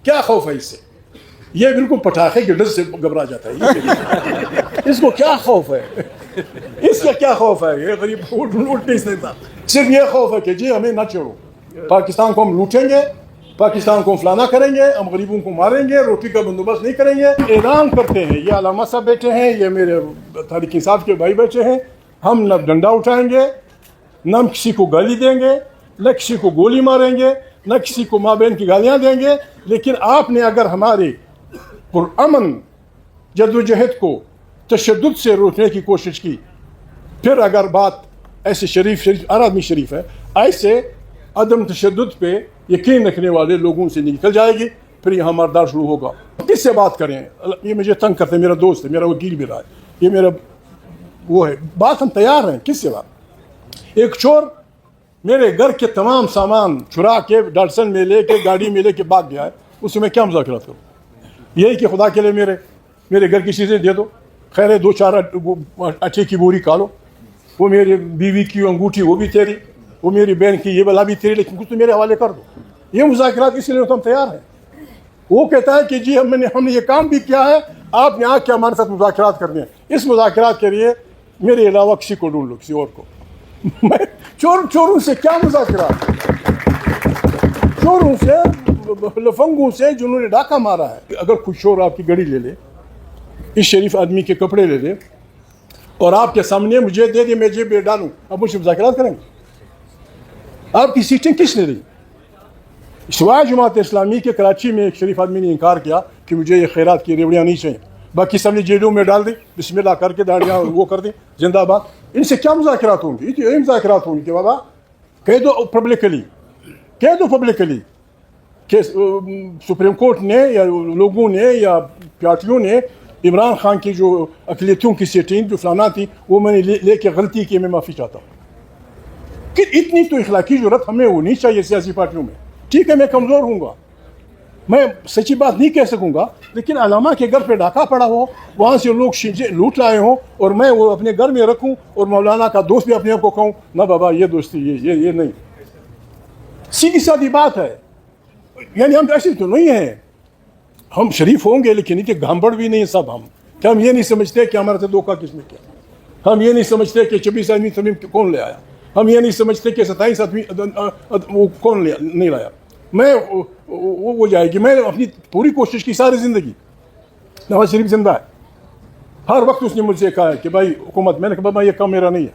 کیا خوف ہے اس سے؟ یہ بالکل پٹاخے کے ڈر سے گھبرا جاتا ہے. اس کو کیا خوف ہے؟ اس کا کیا خوف ہے؟ یہ غریب اٹھ نہیں سکتا. صرف یہ خوف ہے کہ جی ہمیں نہ چھوڑو, پاکستان کو ہم لوٹیں گے, پاکستان کو فلانا کریں گے, ہم غریبوں کو ماریں گے, روٹی کا بندوبست نہیں کریں گے. اعلان کرتے ہیں, یہ علامہ صاحب بیٹھے ہیں, یہ میرے تحریک انصاف کے بھائی بیٹھے ہیں, ہم نہ ڈنڈا اٹھائیں گے, نہ ہم کسی کو گالی دیں گے, نہ کسی کو گولی ماریں گے, نہ کسی کو ماں بہن کی گالیاں دیں گے. لیکن آپ نے اگر ہماری پرامن جدوجہد کو تشدد سے روکنے کی کوشش کی, پھر اگر بات ایسے شریف ہر آدمی شریف ہے, ایسے عدم تشدد پہ یقین رکھنے والے لوگوں سے نکل جائے گی, پھر یہاں مردار شروع ہوگا. کس سے بات کریں؟ یہ مجھے تنگ کرتے ہیں, میرا دوست ہے, میرا وکیل بھی رہا ہے, یہ میرا وہ ہے, بات ہم تیار ہیں. کس سے بات؟ ایک چور میرے گھر کے تمام سامان چرا کے ڈالسن میں لے کے گاڑی میں لے کے بھاگ گیا ہے, اس سے میں کیا مذاکرات کروں؟ یہی کہ خدا کے لیے میرے گھر کی چیزیں دے دو, خیر ہے 2-4 اچھے کی بوری کھا لو, وہ میری بیوی کی انگوٹھی وہ بھی تیری, وہ میری بہن کی یہ بلا بھی تیری, لیکن کچھ تو میرے حوالے کر دو. یہ مذاکرات اس لیے تو ہم تیار ہیں. وہ کہتا ہے کہ جی ہم نے یہ کام بھی کیا ہے, آپ نے آ کے ہمارے ساتھ مذاکرات کرنے ہیں. اس مذاکرات کے لیے میرے علاوہ کسی کو ڈھونڈ لو, کسی اور کو. میں چوروں سے کیا مذاکرات؟ چوروں سے, لفنگوں سے جنہوں نے ڈاکہ مارا ہے. اگر کوئی چور آپ کی گڑی لے لے, اس شریف آدمی کے کپڑے لے لے اور آپ کے سامنے مجھے دے دے, میں جیب میں ڈالوں, اب مجھ سے مذاکرات کریں گے؟ آپ کی سیٹیں کس نے دی؟ سوائے جماعت اسلامی کے کراچی میں ایک شریف آدمی نے انکار کیا کہ مجھے یہ خیرات کی ریوڑیاں نہیں چاہیے, باقی سب نے جیلوں میں ڈال دی, بسم اللہ کر کے داڑیاں وہ کر دیں, زندہ آباد. ان سے کیا مذاکرات ہوں گی؟ یہی مذاکرات ہوں گی کہ بابا کہہ دو پبلکلی کہ سپریم کورٹ نے یا لوگوں نے یا پارٹیوں نے عمران خان کی جو اقلیتوں کی سیٹیں جو فلانا تھی وہ میں نے لے کے غلطی کی, میں معافی چاہتا ہوں. کہ اتنی تو اخلاقی ضرورت ہمیں ہونی چاہیے سیاسی پارٹیوں میں. ٹھیک ہے میں کمزور ہوں گا, میں سچی بات نہیں کہہ سکوں گا, لیکن علامہ کے گھر پہ ڈاکہ پڑا ہو, وہاں سے لوگ لوٹ لائے ہوں, اور میں وہ اپنے گھر میں رکھوں اور مولانا کا دوست بھی اپنے آپ کو کہوں نہ بابا یہ دوستی یہ نہیں. سیدھی سادی بات ہے. یعنی ہم ایسے تو نہیں ہیں, ہم شریف ہوں گے لیکن اتنے گھامبڑ بھی نہیں سب. ہم یہ نہیں سمجھتے کہ ہمارے سے دھوکہ کس نے کیا, ہم یہ نہیں سمجھتے کہ 26 آدمی تمیم کون لے آیا, ہم یہ نہیں سمجھتے کہ 27 آدمی وہ کون نہیں لایا. میں وہ جائے گی. میں اپنی پوری کوشش کی ساری زندگی. نواز شریف زندہ ہے, ہر وقت اس نے مجھ سے کہا ہے کہ بھائی حکومت, میں نے کہا بابا یہ کام میرا نہیں ہے,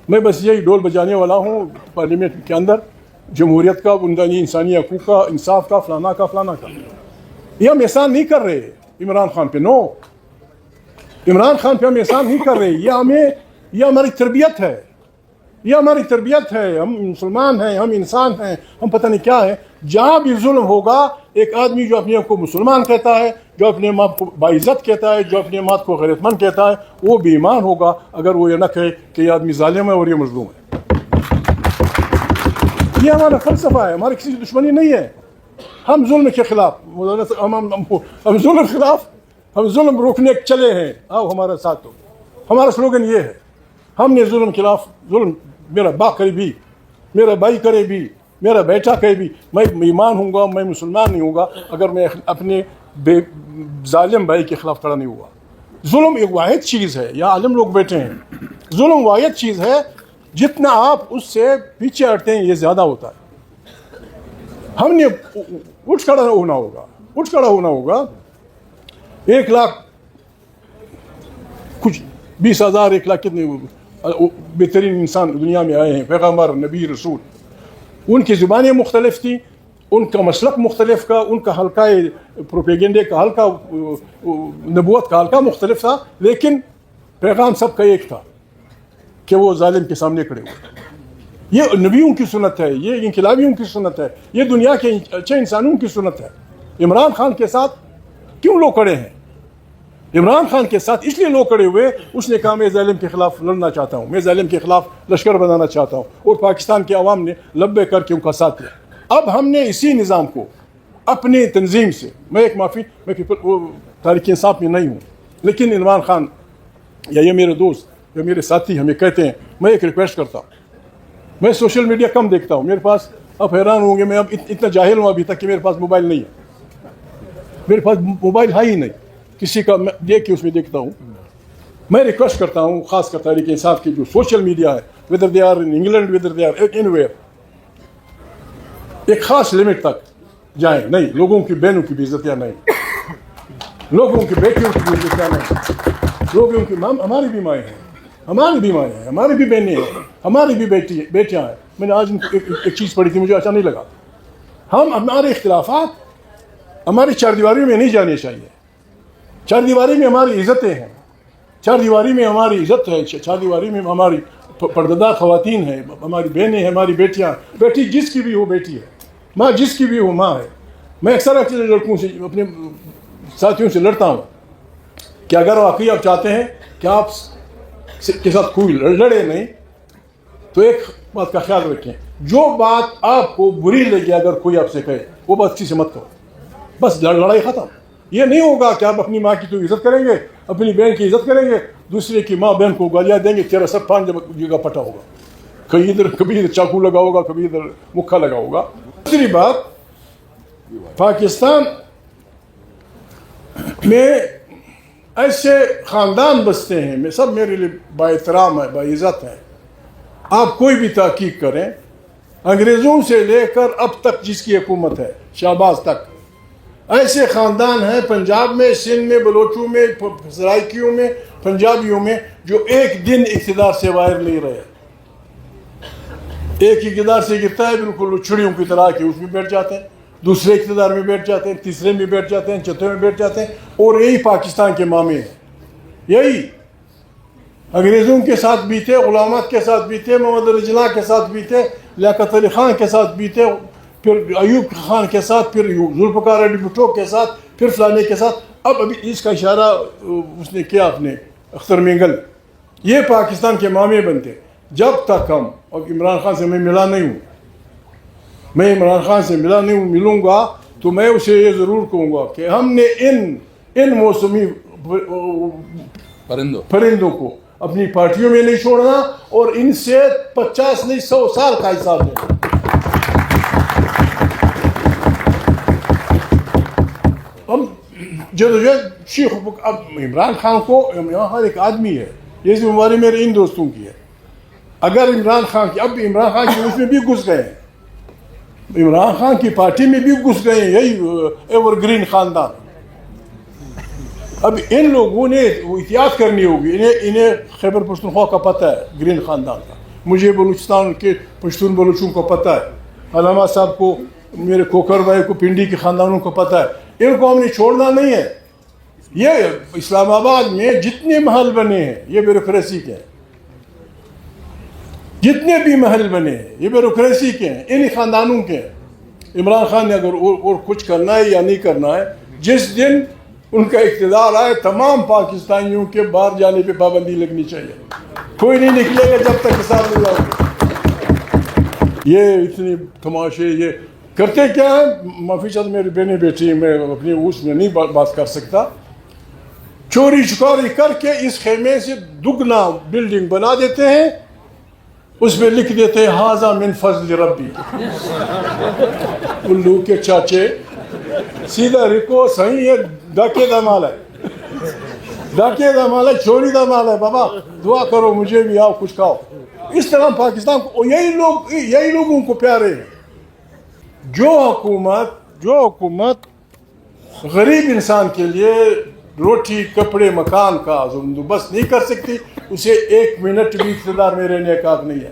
میں بس یہی ڈول بجانے والا ہوں پارلیمنٹ کے اندر, جمہوریت کا, بنیادی انسانی حقوق کا, انصاف کا, فلانا کا. یہ ہم احسان نہیں کر رہے عمران خان پہ, نو, عمران خان پہ ہم احسان نہیں کر رہے. یہ ہماری تربیت ہے, یہ ہماری تربیت ہے. ہم مسلمان ہیں, ہم انسان ہیں, ہم پتہ نہیں کیا ہے. جہاں بھی ظلم ہوگا, ایک آدمی جو اپنے آپ کو مسلمان کہتا ہے, جو اپنے ماں کو باعزت کہتا ہے, جو اپنے ماں کو غیرت مند کہتا ہے, وہ بے ایمان ہوگا اگر وہ یہ نہ کہے کہ یہ آدمی ظالم ہے اور یہ مظلوم ہے. یہ ہمارا فلسفہ ہے, ہماری کسی دشمنی نہیں ہے. ہم ظلم کے خلاف, ہم ظلم خلاف, ہم ظلم روکنے چلے ہیں, آؤ ہمارے ساتھ. تو ہمارا سلوگن یہ ہے, ہم نے ظلم خلاف, ظلم میرا باپ کرے بھی, میرا بھائی کرے بھی, میرا بیٹا کرے بھی, میں ایمان ہوں گا, میں مسلمان نہیں ہوں گا اگر میں اپنے بے ظالم بھائی کے خلاف کھڑا نہیں ہوا. ظلم ایک واحد چیز ہے, یہاں عالم لوگ بیٹھے ہیں, ظلم واحد چیز ہے, جتنا آپ اس سے پیچھے ہٹتے ہیں یہ زیادہ ہوتا ہے. ہم نے اٹھ کھڑا ہونا ہوگا. 1 لاکھ کچھ 20,000 1 لاکھ کتنے بہترین انسان دنیا میں آئے ہیں, پیغمبر, نبی, رسول. ان کی زبانیں مختلف تھیں, ان کا مسلک مختلف کا, ان کا حلقہ پروپیگنڈے کا حلقہ, نبوت کا حلقہ مختلف تھا, لیکن پیغام سب کا ایک تھا کہ وہ ظالم کے سامنے کھڑے ہوئے. یہ نبیوں کی سنت ہے, یہ انقلابیوں کی سنت ہے, یہ دنیا کے اچھے انسانوں کی سنت ہے. عمران خان کے ساتھ کیوں لوگ کھڑے ہیں؟ عمران خان کے ساتھ اس لیے لوگ کھڑے ہوئے, اس نے کہا میں ظالم کے خلاف لڑنا چاہتا ہوں, میں ظالم کے خلاف لشکر بنانا چاہتا ہوں, اور پاکستان کے عوام نے لبے کر کے ان کا ساتھ دیا. اب ہم نے اسی نظام کو اپنی تنظیم سے, میں ایک معافی, میں تحریک انصاف میں نہیں ہوں, لیکن عمران خان یا یہ میرے دوست یا میرے ساتھی ہمیں کہتے ہیں, میں ایک ریکویسٹ کرتا ہوں. میں سوشل میڈیا کم دیکھتا ہوں, میرے پاس, آپ حیران ہوں گے, میں اب اتنا جاہل ہوں ابھی تک کہ میرے پاس موبائل نہیں ہے. میرے پاس موبائل ہے ہی نہیں, کسی کا میں دیکھ کے اس میں دیکھتا ہوں. میں ریکویسٹ کرتا ہوں خاص کر تحریک انصاف کی جو سوشل میڈیا ہے, whether they are in England whether they are anywhere ویئر, ایک خاص لمٹ تک جائیں. نہیں, لوگوں کی بہنوں کی بھی عزتیاں نہیں, لوگوں کی بیٹیوں کی بھی عزتیاں نہیں, لوگوں کی ہماری بھی مائیں ہیں, ہماری بھی مائیں ہیں, ہماری بھی بہنیں ہیں, ہماری بھی بیٹیاں ہیں. میں نے آج ایک چیز پڑھی تھی, مجھے اچھا نہیں لگا. ہم ہمارے اختلافات ہماری چار دیواری میں نہیں جانے چاہیے. چار دیواری میں ہماری عزتیں ہیں, چار دیواری میں ہماری عزت ہے, چار دیواری میں ہماری پردہ خواتین ہیں, ہماری بہنیں ہیں, ہماری بیٹیاں. بیٹی جس کی بھی ہو بیٹی ہے, ماں جس کی بھی ہو ماں ہے. میں اکثر لڑکوں سے, اپنے ساتھیوں سے لڑتا ہوں کہ اگر واقعی آپ چاہتے ہیں کہ آپ کے ساتھ کوئی لڑے نہیں, تو ایک بات کا خیال رکھیں, جو بات آپ کو بری لگے اگر کوئی آپ سے کہے, وہ بات کسی سے مت کرو, بس لڑائی ختم. یہ نہیں ہوگا کہ آپ اپنی ماں کی تو عزت کریں گے, اپنی بہن کی عزت کریں گے, دوسرے کی ماں بہن کو گالیاں دیں گے, تیرا سب 5 جگہ پٹا ہوگا, کبھی ادھر چاقو لگا ہوگا, کبھی ادھر مکھا لگا ہوگا. دوسری بات, پاکستان میں ایسے خاندان بستے ہیں, میں سب میرے لیے با احترام ہے, با عزت ہے. آپ کوئی بھی تحقیق کریں, انگریزوں سے لے کر اب تک جس کی حکومت ہے, شہباز تک, ایسے خاندان ہیں پنجاب میں, سندھ میں, بلوچوں میں, سرائکیوں میں, پنجابیوں میں, جو ایک دن اقتدار سے باہر نہیں رہے. ایک اقتدار سے گرتا ہے بالکل چھڑیوں کی طرح کہ اس میں بیٹھ جاتے ہیں, دوسرے اقتدار میں بیٹھ جاتے ہیں, تیسرے میں بیٹھ جاتے ہیں, چوتھے میں بیٹھ جاتے ہیں. اور یہی پاکستان کے معاملے ہیں. یہی انگریزوں کے ساتھ بھی تھے, غلام احمد کے ساتھ بھی تھے, محمد علی جناح کے ساتھ بھی تھے, لیاقت علی خان کے ساتھ بھی تھے, پھر ایوب خان کے ساتھ, پھر ذوالفقار علی بھٹو کے ساتھ, پھر فلانے کے ساتھ. اب ابھی اس کا اشارہ اس نے کیا اپنے اختر مینگل. یہ پاکستان کے معاملے بنتے. جب تک ہم, اور عمران خان سے میں ملا نہیں ہوں, میں عمران خان سے ملا نہیں ہوں, ملوں گا تو میں اسے یہ ضرور کہوں گا کہ ہم نے ان موسمی پرندوں کو اپنی پارٹیوں میں نہیں چھوڑنا, اور ان سے 50 نہیں 100 سال کا حساب لینا. ہم جدوجہد شیخ, اب عمران خان کو, عمران خان ایک آدمی ہے, یہ ذمہ داری میرے ان دوستوں کی ہے. اگر عمران خان کی, اب عمران خان کی اس میں بھی گھس گئے ہیں, عمران خان کی پارٹی میں بھی گھس گئے ہیں یہی ایور گرین خاندان. اب ان لوگوں نے احتیاط کرنی ہوگی. انہیں خیبر پختونخوا کا پتہ ہے, گرین خاندان کا. مجھے بلوچستان کے پشتون بلوچوں کو پتہ ہے, علامہ صاحب کو, میرے کوکر بھائی کو, پنڈی کے خاندانوں کو پتہ ہے. ان کو ہم نے چھوڑنا نہیں ہے. یہ اسلام آباد میں جتنے محل بنے ہیں یہ بیوروکریسی کے ہیں, جتنے بھی محل بنے ہیں یہ بیوروکریسی کے ہیں, انہی خاندانوں کے ہیں. عمران خان نے اگر اور کچھ کرنا ہے یا نہیں کرنا ہے, جس دن ان کا اقتدار آئے, تمام پاکستانیوں کے باہر جانے پہ پابندی لگنی چاہیے. کوئی نہیں نکلے گا جب تک حساب نہیں لاؤ. یہ اتنی تماشے یہ کرتے کیا ہیں, معافی چاہتا, میری بہنیں بیٹھی ہیں, میں اپنی اس میں نہیں بات کر سکتا. چوری چکاری کر کے اس خیمے سے دگنا بلڈنگ بنا دیتے ہیں, اس میں لکھ دیتے ہیں ہاذا من فضل ربی. الو کے چاچے, سیدھا رکو, صحیح ہے, ڈاکے دا مال ہے, ڈاکے دا مال ہے, چوری دا مال ہے, بابا دعا کرو مجھے بھی, آؤ کچھ کھاؤ. اس طرح پاکستان کو یہی لوگوں کو پیارے ہیں. جو حکومت غریب انسان کے لیے روٹی, کپڑے, مکان کا بندوبست نہیں کر سکتی, اسے 1 منٹ بھی اقتدار میں رہنے کا حق نہیں ہے.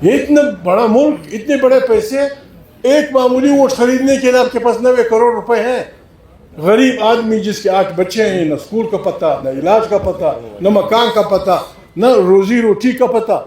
یہ اتنا بڑا ملک, اتنے بڑے پیسے, ایک معمولی ووٹ خریدنے کے لیے آپ کے پاس 90 کروڑ روپے ہیں. غریب آدمی جس کے 8 بچے ہیں, نہ اسکول کا پتہ, نہ علاج کا پتہ, نہ مکان کا پتہ, نہ روزی روٹی کا پتہ,